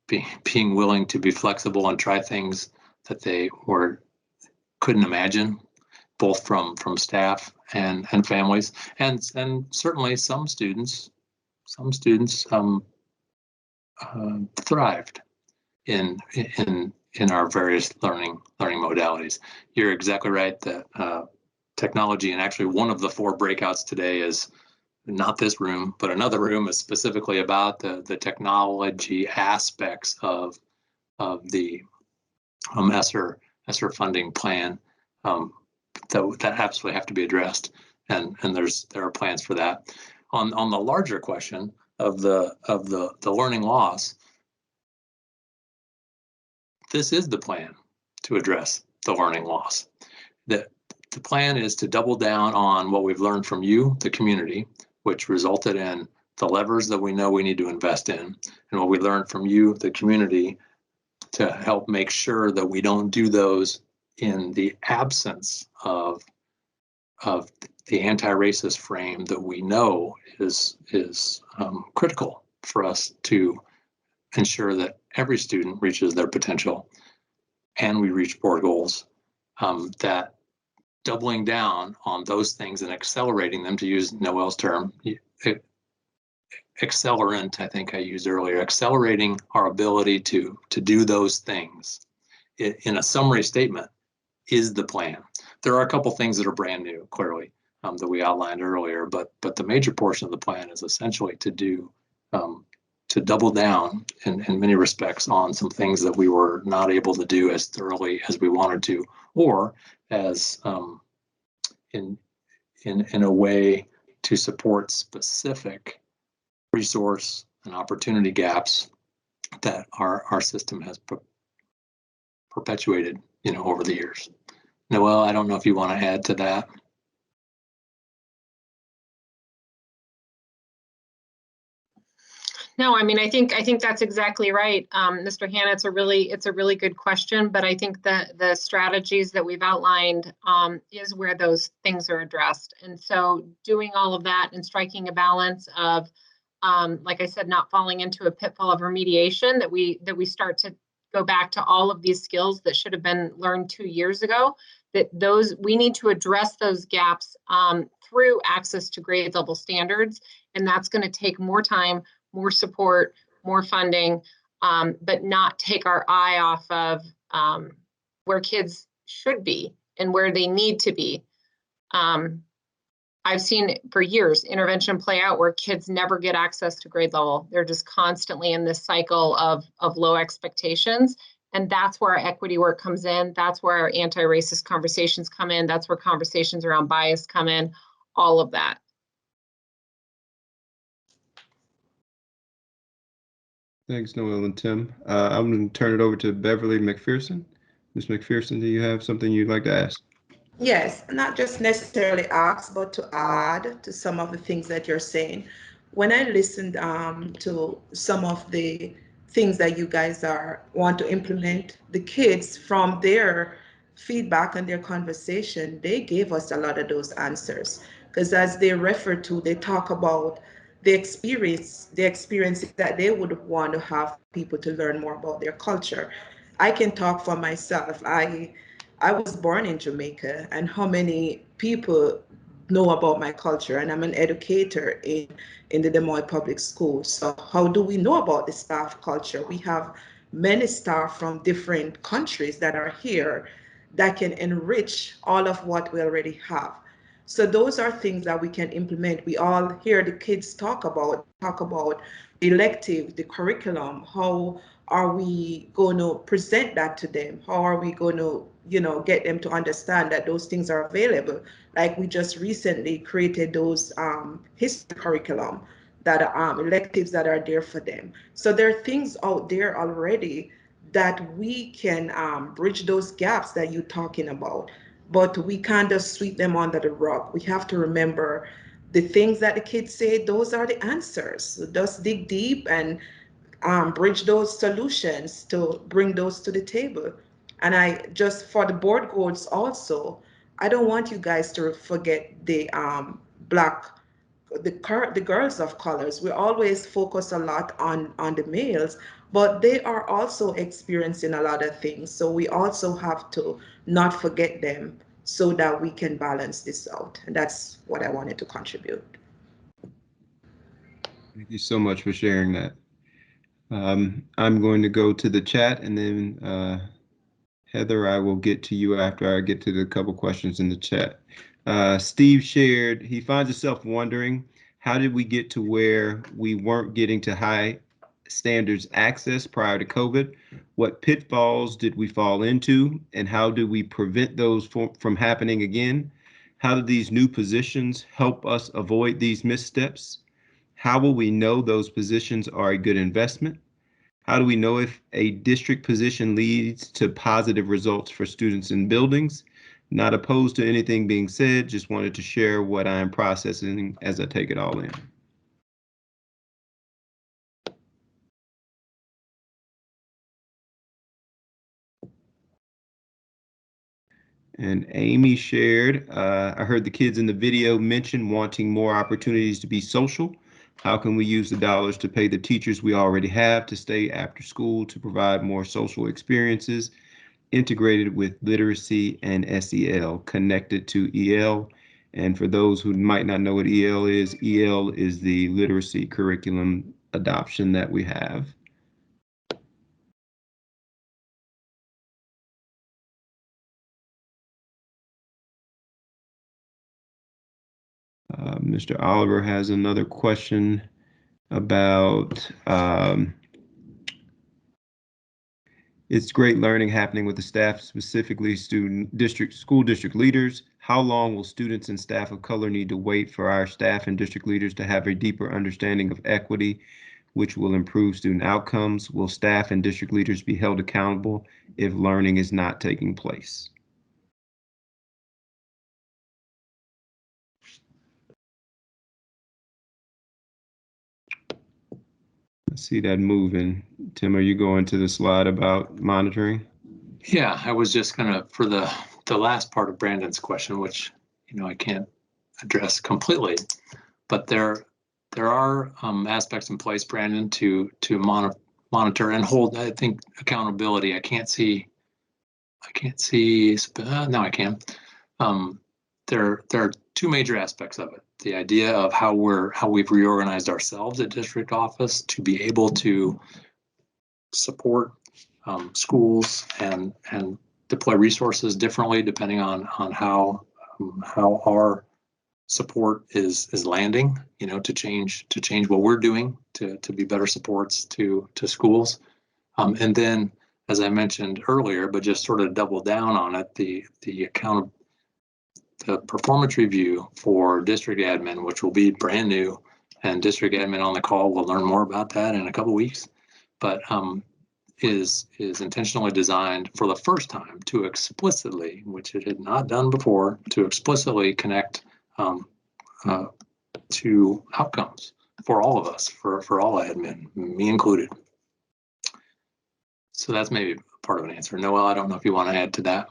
being willing to be flexible and try things that they couldn't imagine, both from staff and families, and certainly some students thrived in our various learning modalities. You're exactly right that technology, and actually one of the 4 breakouts today is not this room, but another room, is specifically about the technology aspects of the ESSER funding plan that absolutely have to be addressed, and there are plans for that. On the larger question of the learning loss, this is the plan to address the learning loss. The plan is to double down on what we've learned from you, the community, which resulted in the levers that we know we need to invest in, and what we learned from you, the community, to help make sure that we don't do those in the absence of the anti-racist frame that we know is critical for us to ensure that every student reaches their potential and we reach board goals. That doubling down on those things and accelerating them, to use Noelle's term, accelerant, I think I used earlier, accelerating our ability to do those things in a summary statement, is the plan. There are a couple things that are brand new, clearly, that we outlined earlier, but the major portion of the plan is essentially to double down in many respects on some things that we were not able to do as thoroughly as we wanted to, or as in a way to support specific resource and opportunity gaps that our system has perpetuated, over the years. Noelle, I don't know if you want to add to that. No, I mean, I think that's exactly right, Mr. Hanna. It's a really good question, but I think that the strategies that we've outlined is where those things are addressed. And so doing all of that and striking a balance of, like I said, not falling into a pitfall of remediation, that we start to go back to all of these skills that should have been learned 2 years ago, that we need to address those gaps through access to grade level standards. And that's going to take more time, more support, more funding, but not take our eye off of where kids should be and where they need to be. I've seen for years intervention play out where kids never get access to grade level. They're just constantly in this cycle of low expectations. And that's where our equity work comes in. That's where our anti-racist conversations come in. That's where conversations around bias come in, all of that. Thanks, Noelle and Tim. I'm going to turn it over to Beverly McPherson. Ms. McPherson, do you have something you'd like to ask? Yes, not just necessarily ask, but to add to some of the things that you're saying. When I listened to some of the things that you guys want to implement, the kids from their feedback and their conversation, they gave us a lot of those answers. Because as they refer to, they talk about the experiences that they would want to have people to learn more about their culture. I can talk for myself. I was born in Jamaica, and how many people know about my culture? And I'm an educator in the Des Moines Public Schools. So how do we know about the staff culture? We have many staff from different countries that are here that can enrich all of what we already have. So those are things that we can implement. We all hear the kids talk about the elective, the curriculum. How are we going to present that to them? How are we going to, get them to understand that those things are available? Like we just recently created those history curriculum that are electives that are there for them. So there are things out there already that we can bridge those gaps that you're talking about. But we can't just sweep them under the rug. We have to remember the things that the kids say, those are the answers. So just dig deep and bridge those solutions to bring those to the table. And I just, for the board goals also, I don't want you guys to forget the the girls of colors. We always focus a lot on the males, but they are also experiencing a lot of things. So we also have to not forget them so that we can balance this out. And that's what I wanted to contribute. Thank you so much for sharing that. I'm going to go to the chat, and then Heather, I will get to you after I get to the couple questions in the chat. Steve shared, he finds himself wondering, how did we get to where we weren't getting to high standards access prior to COVID? What pitfalls did we fall into, and how do we prevent those from happening again? How do these new positions help us avoid these missteps? How will we know those positions are a good investment? How do we know if a district position leads to positive results for students in buildings? Not opposed to anything being said, just wanted to share what I'm processing as I take it all in. And Amy shared, I heard the kids in the video mention wanting more opportunities to be social. How can we use the dollars to pay the teachers we already have to stay after school to provide more social experiences integrated with literacy and SEL connected to EL? And for those who might not know what EL is the literacy curriculum adoption that we have. Mr. Oliver has another question about it's great learning happening with the staff, specifically school district leaders. How long will students and staff of color need to wait for our staff and district leaders to have a deeper understanding of equity, which will improve student outcomes? Will staff and district leaders be held accountable if learning is not taking place? I see that moving. Tim, are you going to the slide about monitoring? Yeah, I was just gonna, for the last part of Brandon's question, which, I can't address completely, but there are aspects in place, Brandon, to monitor and hold, I think, accountability. I can't see, now I can. There are two major aspects of it. The idea of how we've reorganized ourselves at district office to be able to support schools and deploy resources differently depending on how our support is landing, to change what we're doing to be better supports to schools. And then, as I mentioned earlier, but just sort of double down on it, the performance review for district admin, which will be brand new, and district admin on the call will learn more about that in a couple of weeks, but is intentionally designed for the first time to explicitly, which it had not done before, to explicitly connect to outcomes for all of us, for all admin, me included. So that's maybe part of an answer. Noel, I don't know if you want to add to that.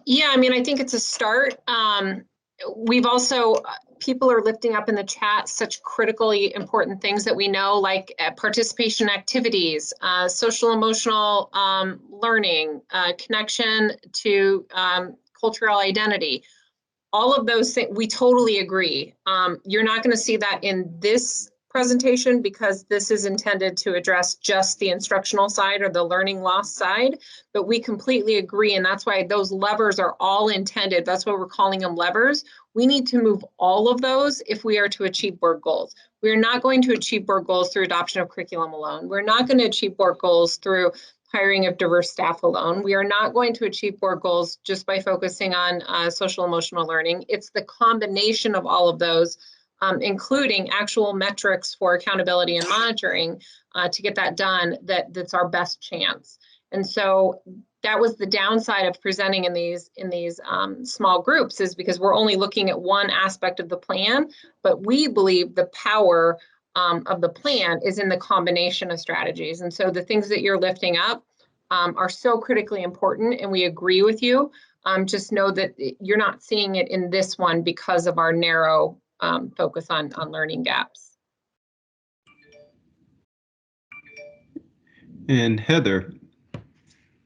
Yeah, I mean, I think it's a start. We've also, people are lifting up in the chat such critically important things that we know, like participation activities, social emotional learning, connection to cultural identity. All of those things, we totally agree. You're not going to see that in this presentation because this is intended to address just the instructional side or the learning loss side, but we completely agree, and that's why those levers are all intended. That's why we're calling them levers. We need to move all of those if we are to achieve board goals. We're not going to achieve board goals through adoption of curriculum alone. We're not going to achieve board goals through hiring of diverse staff alone. We are not going to achieve board goals just by focusing on social emotional learning. It's the combination of all of those, including actual metrics for accountability and monitoring to get that done, that's our best chance. And so that was the downside of presenting in these small groups, is because we're only looking at one aspect of the plan, but we believe the power of the plan is in the combination of strategies. And so the things that you're lifting up are so critically important, and we agree with you. Just know that you're not seeing it in this one because of our narrow focus on learning gaps. And Heather,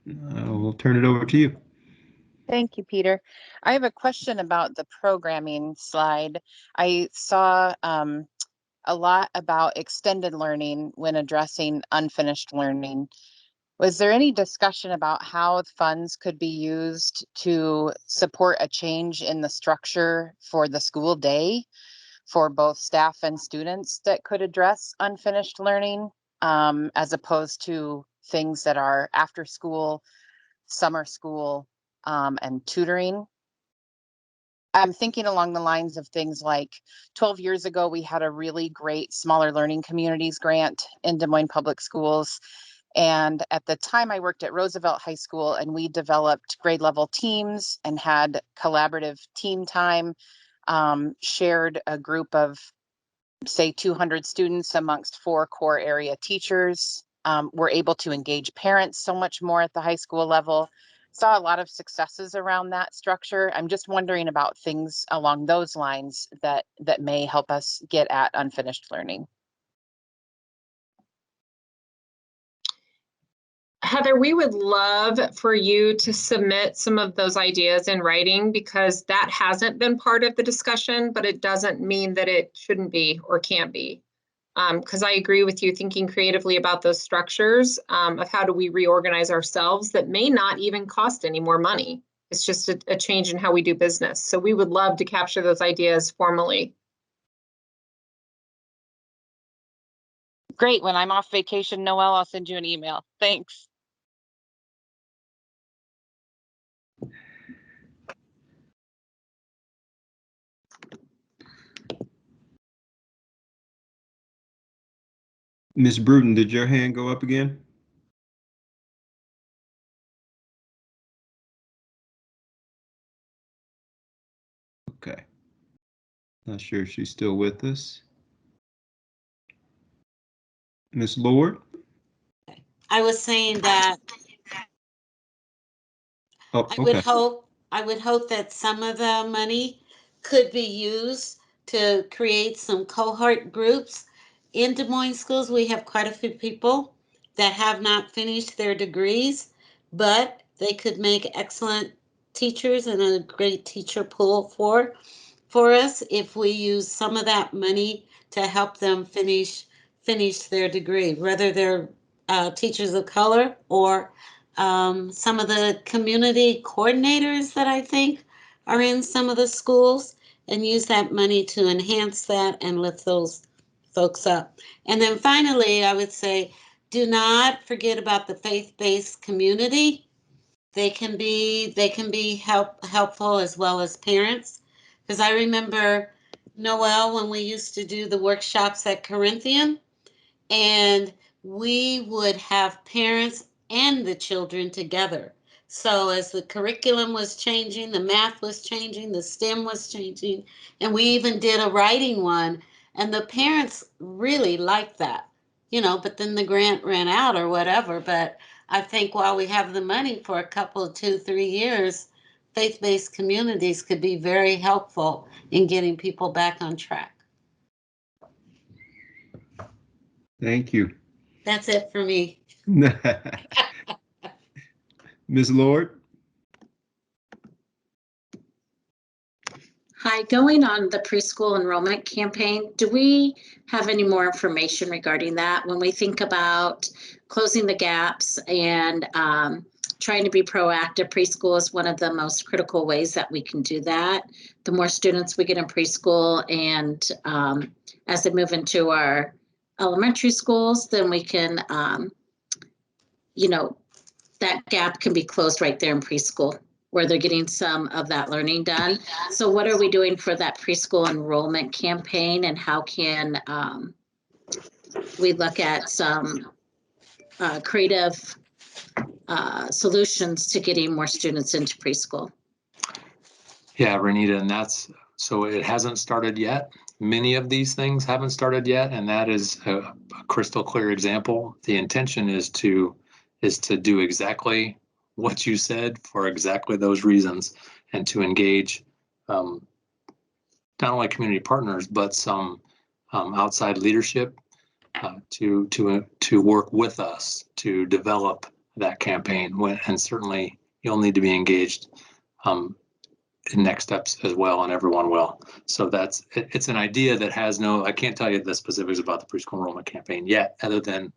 we'll turn it over to you. Thank you, Peter. I have a question about the programming slide. I saw a lot about extended learning when addressing unfinished learning. Was there any discussion about how funds could be used to support a change in the structure for the school day for both staff and students that could address unfinished learning, as opposed to things that are after school, summer school, and tutoring? I'm thinking along the lines of things like 12 years ago, we had a really great Smaller Learning Communities grant in Des Moines Public Schools. And at the time I worked at Roosevelt High School, and we developed grade level teams and had collaborative team time, shared a group of, say, 200 students amongst 4 core area teachers. We're able to engage parents so much more at the high school level. Saw a lot of successes around that structure. I'm just wondering about things along those lines that may help us get at unfinished learning. Heather, we would love for you to submit some of those ideas in writing, because that hasn't been part of the discussion, but it doesn't mean that it shouldn't be or can't be. Because I agree with you, thinking creatively about those structures of how do we reorganize ourselves that may not even cost any more money. It's just a change in how we do business. So we would love to capture those ideas formally. Great. When I'm off vacation, Noelle, I'll send you an email. Thanks. Ms. Bruton, did your hand go up again? Okay. Not sure if she's still with us. Ms. Lord? I was saying that I would hope that some of the money could be used to create some cohort groups. In Des Moines schools, we have quite a few people that have not finished their degrees, but they could make excellent teachers and a great teacher pool for us if we use some of that money to help them finish their degree, whether they're teachers of color or some of the community coordinators that I think are in some of the schools, and use that money to enhance that and lift those folks up. And then finally, I would say, do not forget about the faith-based community. They can be helpful as well as parents. Because I remember, Noelle, when we used to do the workshops at Corinthian, and we would have parents and the children together. So as the curriculum was changing, the math was changing, the STEM was changing, and we even did a writing one, and the parents really liked that, but then the grant ran out or whatever. But I think while we have the money for a couple of 2-3 years, faith-based communities could be very helpful in getting people back on track. Thank you. That's it for me. Ms. Lord? Hi, going on the preschool enrollment campaign, do we have any more information regarding that? When we think about closing the gaps and trying to be proactive, preschool is one of the most critical ways that we can do that. The more students we get in preschool and as they move into our elementary schools, then we can, that gap can be closed right there in preschool, where they're getting some of that learning done. So what are we doing for that preschool enrollment campaign, and how can we look at some creative solutions to getting more students into preschool? Yeah, Renita, and so it hasn't started yet. Many of these things haven't started yet, and that is a crystal clear example. The intention is to do exactly what you said for exactly those reasons, and to engage not only community partners, but some outside leadership to work with us to develop that campaign. And certainly you'll need to be engaged in next steps as well, and everyone will. So it's an idea that has I can't tell you the specifics about the preschool enrollment campaign yet, other than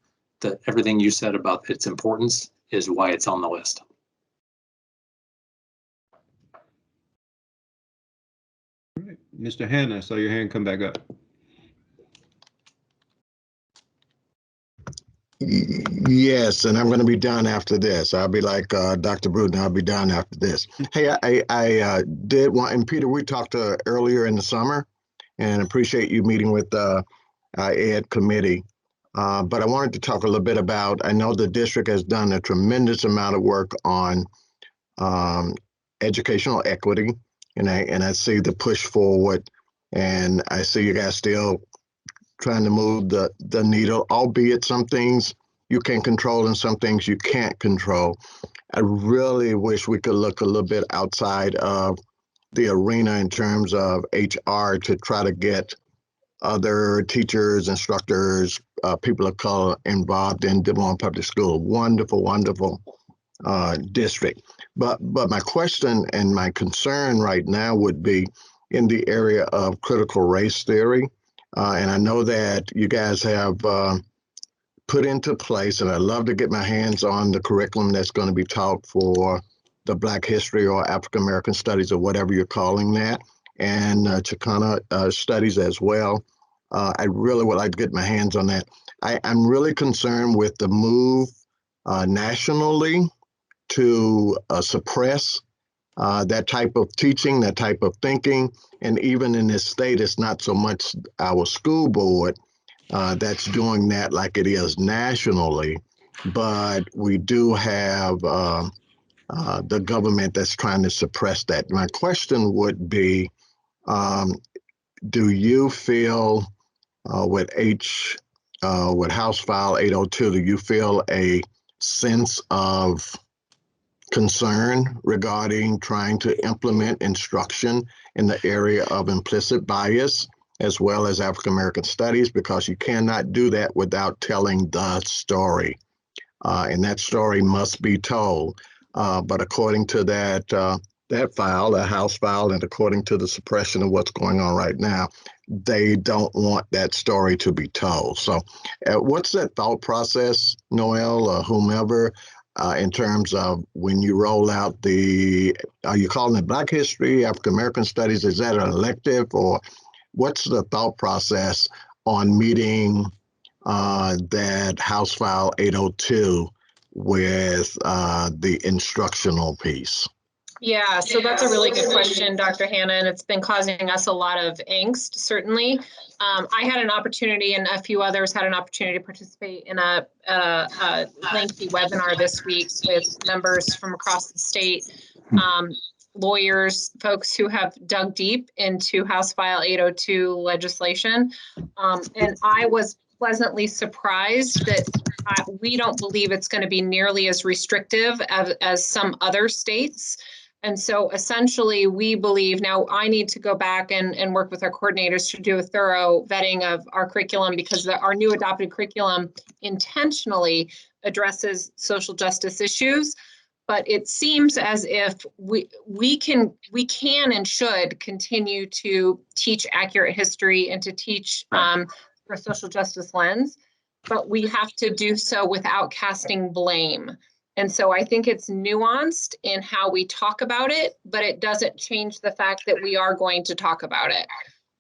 everything you said about its importance is why it's on the list. All right. Mr. Hanna, I saw your hand come back up. Yes, and I'm going to be done after this. I'll be like Dr. Bruton. I'll be done after this. Hey, I did want, and Peter, we talked earlier in the summer, and appreciate you meeting with our Ed committee. But I wanted to talk a little bit about, I know the district has done a tremendous amount of work on educational equity, and I see the push forward, and I see you guys still trying to move the needle, albeit some things you can control and some things you can't control. I really wish we could look a little bit outside of the arena in terms of HR to try to get other teachers, instructors, people of color involved in Des Moines Public School. Wonderful, wonderful district. But my question and my concern right now would be in the area of critical race theory. And I know that you guys have put into place, and I'd love to get my hands on the curriculum that's going to be taught for the Black History or African American Studies or whatever you're calling that, and Chicana Studies as well. I really would like to get my hands on that. I'm really concerned with the move nationally to suppress that type of teaching, that type of thinking. And even in this state, it's not so much our school board that's doing that like it is nationally, but we do have the government that's trying to suppress that. My question would be, do you feel with House File 802, do you feel a sense of concern regarding trying to implement instruction in the area of implicit bias as well as African American studies? Because you cannot do that without telling the story, and that story must be told. But according to that file, the House file, and according to the suppression of what's going on right now, they don't want that story to be told. So what's that thought process, Noel, or whomever, in terms of when you roll out are you calling it Black History, African American Studies? Is that an elective, or what's the thought process on meeting that House File 802 with the instructional piece? Yeah, so that's a really good question, Dr. Hanna, and it's been causing us a lot of angst, certainly. I had an opportunity, and a few others had an opportunity to participate in a lengthy webinar this week with members from across the state, lawyers, folks who have dug deep into House File 802 legislation. And I was pleasantly surprised that we don't believe it's going to be nearly as restrictive as some other states. And so essentially we believe, now I need to go back and work with our coordinators to do a thorough vetting of our curriculum, because our new adopted curriculum intentionally addresses social justice issues. But it seems as if we can and should continue to teach accurate history and to teach for a social justice lens, but we have to do so without casting blame. And so I think it's nuanced in how we talk about it, but it doesn't change the fact that we are going to talk about it.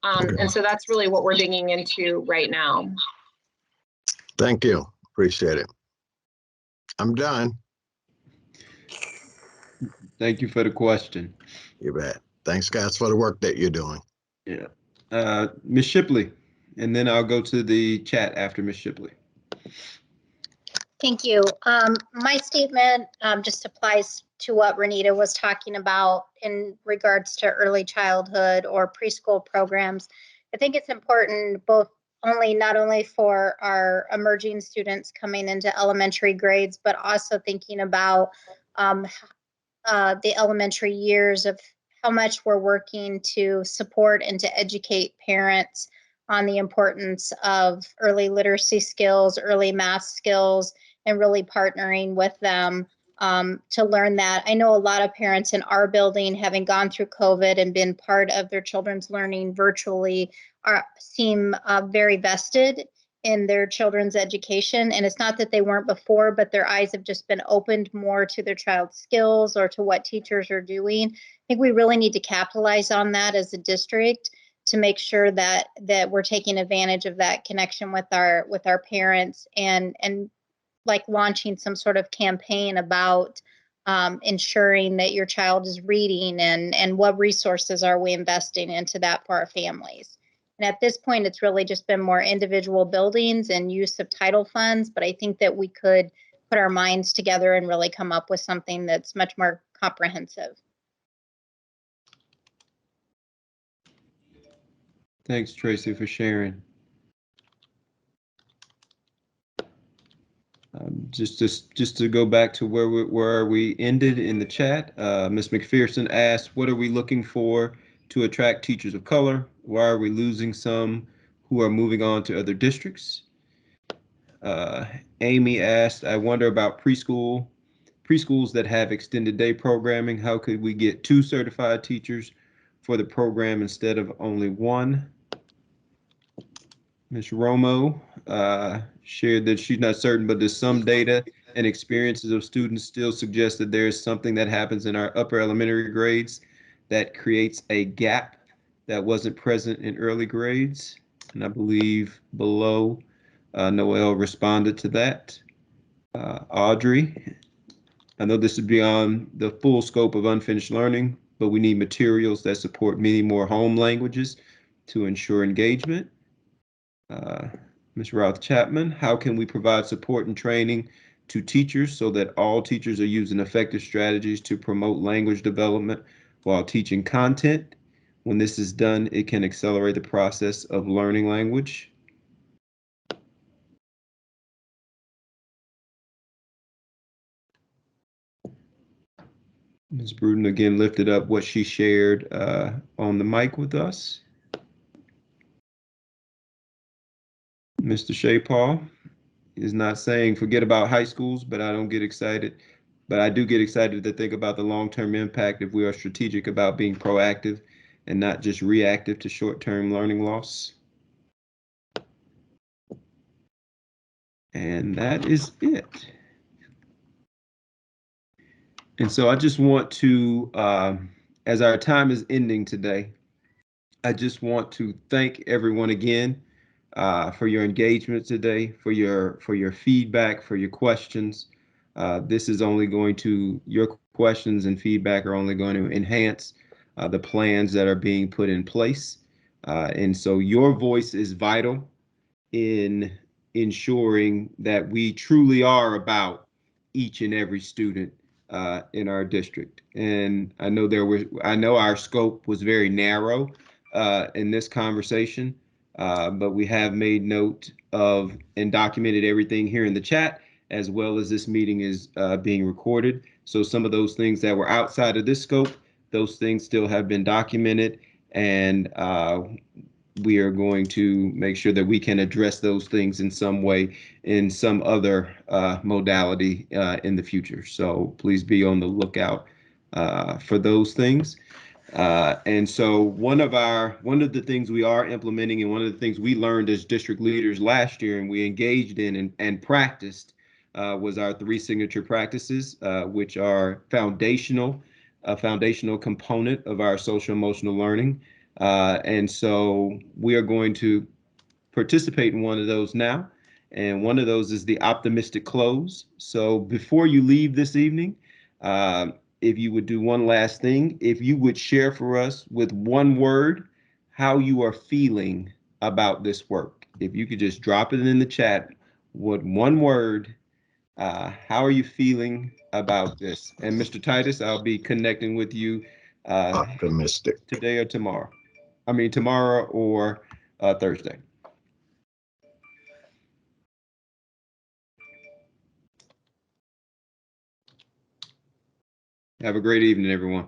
And so that's really what we're digging into right now. Thank you. Appreciate it. I'm done. Thank you for the question. You bet. Thanks, guys, for the work that you're doing. Yeah. Ms. Shipley, and then I'll go to the chat after Ms. Shipley. Thank you. My statement just applies to what Renita was talking about in regards to early childhood or preschool programs. I think it's important not only for our emerging students coming into elementary grades, but also thinking about the elementary years of how much we're working to support and to educate parents on the importance of early literacy skills, early math skills, and really partnering with them to learn that. I know a lot of parents in our building, having gone through COVID and been part of their children's learning virtually, seem very vested in their children's education. And it's not that they weren't before, but their eyes have just been opened more to their child's skills or to what teachers are doing. I think we really need to capitalize on that as a district to make sure that we're taking advantage of that connection with our parents and like launching some sort of campaign about ensuring that your child is reading and what resources are we investing into that for our families. And at this point, it's really just been more individual buildings and use of title funds, but I think that we could put our minds together and really come up with something that's much more comprehensive. Thanks, Tracy, for sharing. Just to go back to where we ended in the chat, Ms. McPherson asked, what are we looking for to attract teachers of color? Why are we losing some who are moving on to other districts? Amy asked, I wonder about preschools that have extended day programming. How could we get 2 certified teachers for the program instead of only 1? Ms. Romo shared that she's not certain, but there's some data and experiences of students still suggest that there is something that happens in our upper elementary grades that creates a gap that wasn't present in early grades. And I believe below, Noel responded to that. Audrey, I know this is beyond the full scope of unfinished learning, but we need materials that support many more home languages to ensure engagement. Ms. Routh Chapman, how can we provide support and training to teachers so that all teachers are using effective strategies to promote language development while teaching content? When this is done, it can accelerate the process of learning language. Ms. Bruton again lifted up what she shared on the mic with us. Mr. Shea Paul is not saying forget about high schools, but I don't get excited. But I do get excited to think about the long-term impact if we are strategic about being proactive and not just reactive to short-term learning loss. And that is it. And so I just want to, as our time is ending today, I just want to thank everyone again for your engagement today, for your feedback, for your questions. This is only going to, your questions and feedback are only going to enhance the plans that are being put in place. And so your voice is vital in ensuring that we truly are about each and every student in our district. And I know our scope was very narrow in this conversation, but we have made note of and documented everything here in the chat, as well as this meeting is being recorded. So some of those things that were outside of this scope, those things still have been documented, and we are going to make sure that we can address those things in some way, in some other modality in the future. So please be on the lookout for those things. And so one of the things we are implementing, and one of the things we learned as district leaders last year and we engaged in and practiced was our 3 signature practices, which are a foundational component of our social emotional learning. And so we are going to participate in one of those now. And one of those is the optimistic close. So before you leave this evening, if you would do one last thing, if you would share for us with one word how you are feeling about this work. If you could just drop it in the chat with one word, how are you feeling about this? And Mr. Titus, I'll be connecting with you Optimistic. today or tomorrow. I mean, tomorrow or Thursday. Have a great evening, everyone.